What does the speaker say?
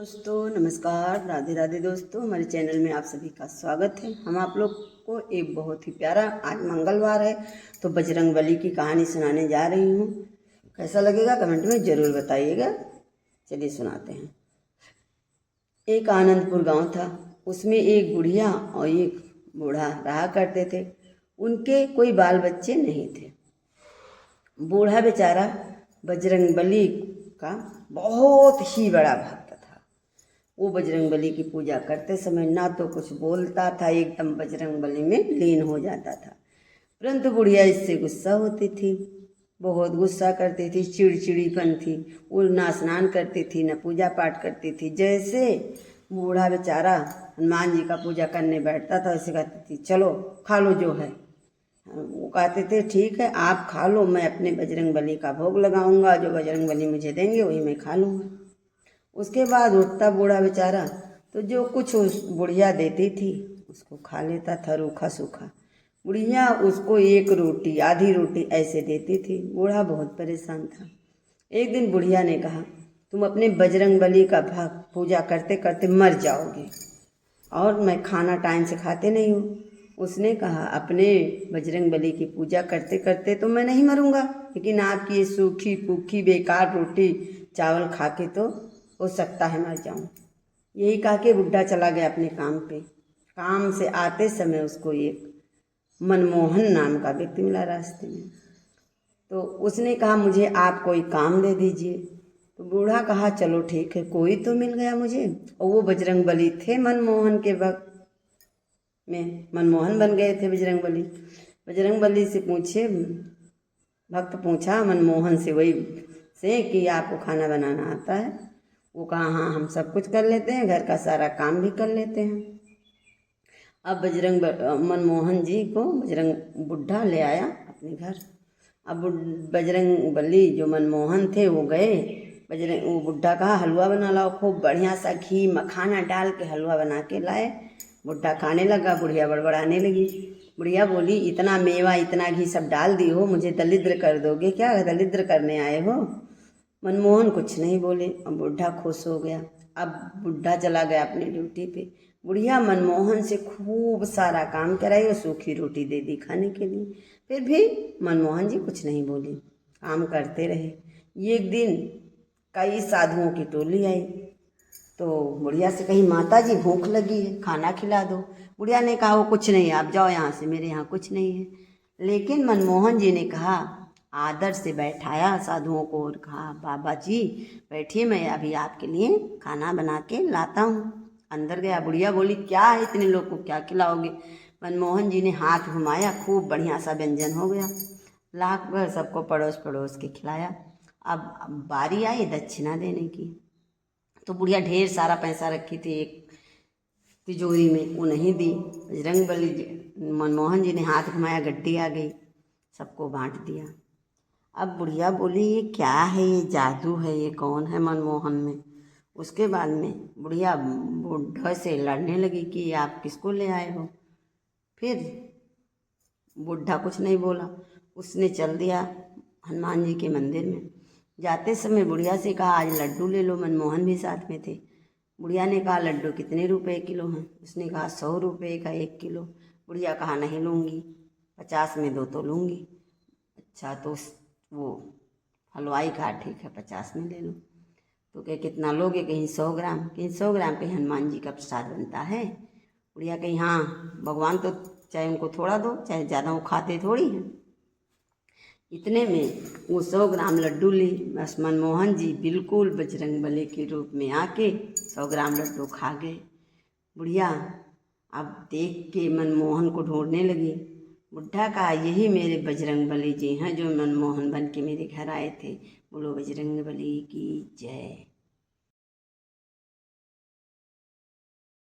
दोस्तों नमस्कार, राधे राधे। दोस्तों हमारे चैनल में आप सभी का स्वागत है। हम आप लोग को एक बहुत ही प्यारा, आज मंगलवार है तो बजरंगबली की कहानी सुनाने जा रही हूँ। कैसा लगेगा कमेंट में ज़रूर बताइएगा। चलिए सुनाते हैं। एक आनंदपुर गांव था। उसमें एक बुढ़िया और एक बूढ़ा रहा करते थे। उनके कोई बाल बच्चे नहीं थे। बूढ़ा बेचारा बजरंगबली का बहुत ही बड़ा भक्त था। वो बजरंगबली की पूजा करते समय ना तो कुछ बोलता था, एकदम बजरंगबली में लीन हो जाता था। परंतु बुढ़िया इससे गुस्सा होती थी, बहुत गुस्सा करती थी, चिड़चिड़ीपन थी। वो ना स्नान करती थी न पूजा पाठ करती थी। जैसे बूढ़ा बेचारा हनुमान जी का पूजा करने बैठता था वैसे कहती थी, चलो खा लो जो है। वो कहते थे, ठीक है आप खा लो, मैं अपने बजरंगबली का भोग लगाऊंगा, जो बजरंगबली मुझे देंगे वही मैं खा लूँगा। उसके बाद उठता बूढ़ा बेचारा तो जो कुछ उस बुढ़िया देती थी उसको खा लेता था, रूखा सूखा। बुढ़िया उसको एक रोटी, आधी रोटी ऐसे देती थी। बूढ़ा बहुत परेशान था। एक दिन बुढ़िया ने कहा, तुम अपने बजरंगबली का भक्त पूजा करते करते मर जाओगे और मैं खाना टाइम से खाते नहीं हूँ। उसने कहा, अपने बजरंगबली की पूजा करते करते तो मैं नहीं मरूंगा, लेकिन आपकी ये सूखी पूखी बेकार रोटी चावल खा के तो हो सकता है मर जाऊं। यही कह के बुढ़ा चला गया अपने काम पे। काम से आते समय उसको एक मनमोहन नाम का व्यक्ति मिला रास्ते में। तो उसने कहा, मुझे आप कोई काम दे दीजिए। तो बूढ़ा कहा, चलो ठीक है, कोई तो मिल गया मुझे। और वो बजरंगबली थे मनमोहन के वक्त में, मनमोहन बन गए थे बजरंगबली। बजरंगबली से पूछे, भक्त पूछा मनमोहन से वही से कि आपको खाना बनाना आता है? वो कहा, हाँ हम सब कुछ कर लेते हैं, घर का सारा काम भी कर लेते हैं। अब मनमोहन जी को बजरंग बुढ़ा ले आया अपने घर। अब बजरंगबली जो मनमोहन थे वो गए। वो बुढ़ा कहा, हलवा बना लाओ, खूब बढ़िया सा घी मखाना डाल के हलवा बना के लाए। बुढ़ा खाने लगा, बुढ़िया बड़बड़ाने लगी। बुढ़िया बोली, इतना मेवा इतना घी सब डाल दी हो, मुझे दलिद्र कर दोगे क्या? दलिद्र करने आए हो? मनमोहन कुछ नहीं बोले। अब बुढ़ा खुश हो गया। अब बुढ़ा चला गया अपनी ड्यूटी पे। बुढ़िया मनमोहन से खूब सारा काम कराई और सूखी रोटी दे दी खाने के लिए। फिर भी मनमोहन जी कुछ नहीं बोले, काम करते रहे। एक दिन कई साधुओं की टोली आई तो बुढ़िया से कही, माता जी भूख लगी है, खाना खिला दो। बुढ़िया ने कहा, वो कुछ नहीं, आप जाओ यहाँ से, मेरे यहाँ कुछ नहीं है। लेकिन मनमोहन जी ने कहा, आदर से बैठाया साधुओं को और कहा, बाबा जी बैठिए, मैं अभी आपके लिए खाना बना के लाता हूँ। अंदर गया। बुढ़िया बोली, क्या है इतने लोग को क्या खिलाओगे? मनमोहन जी ने हाथ घुमाया, खूब बढ़िया सा व्यंजन हो गया। लाख भर सबको पड़ोस पड़ोस के खिलाया। अब बारी आई दक्षिणा देने की। तो बुढ़िया ढेर सारा पैसा रखी थी एक तिजोरी में, वो नहीं दी। बजरंगबली मनमोहन जी ने हाथ घुमाया, गड्डी आ गई, सबको बांट दिया। अब बुढ़िया बोली, ये क्या है, ये जादू है, ये कौन है मनमोहन में? उसके बाद में बुढ़िया बुढ़ा से लड़ने लगी कि आप किसको ले आए हो। फिर बुढ़ा कुछ नहीं बोला, उसने चल दिया हनुमान जी के मंदिर में। जाते समय बुढ़िया से कहा, आज लड्डू ले लो। मनमोहन भी साथ में थे। बुढ़िया ने कहा, लड्डू कितने रुपए किलो हैं? उसने कहा, 100 रुपये का 1 किलो। बुढ़िया कहा, नहीं लूँगी, 50 में 2 तो लूँगी। अच्छा तो वो हलवाई कहा, ठीक है 50 में ले लो। तो कहे, कितना लोगे? कहीं 100 ग्राम। कहीं 100 ग्राम कहीं हनुमान जी का प्रसाद बनता है। बुढ़िया कहीं, हाँ भगवान तो चाहे उनको थोड़ा दो चाहे ज़्यादा, वो खाते थोड़ी हैं। इतने में वो 100 ग्राम लड्डू ली। बस मनमोहन जी बिल्कुल बजरंगबली के रूप में आके 100 ग्राम लड्डू खा गए। बुढ़िया अब देख के मनमोहन को ढूंढने लगी। बुढ़ा कहा, यही मेरे बजरंगबली जी हैं जो मनमोहन बन के मेरे घर आए थे। बोलो बजरंगबली की जय।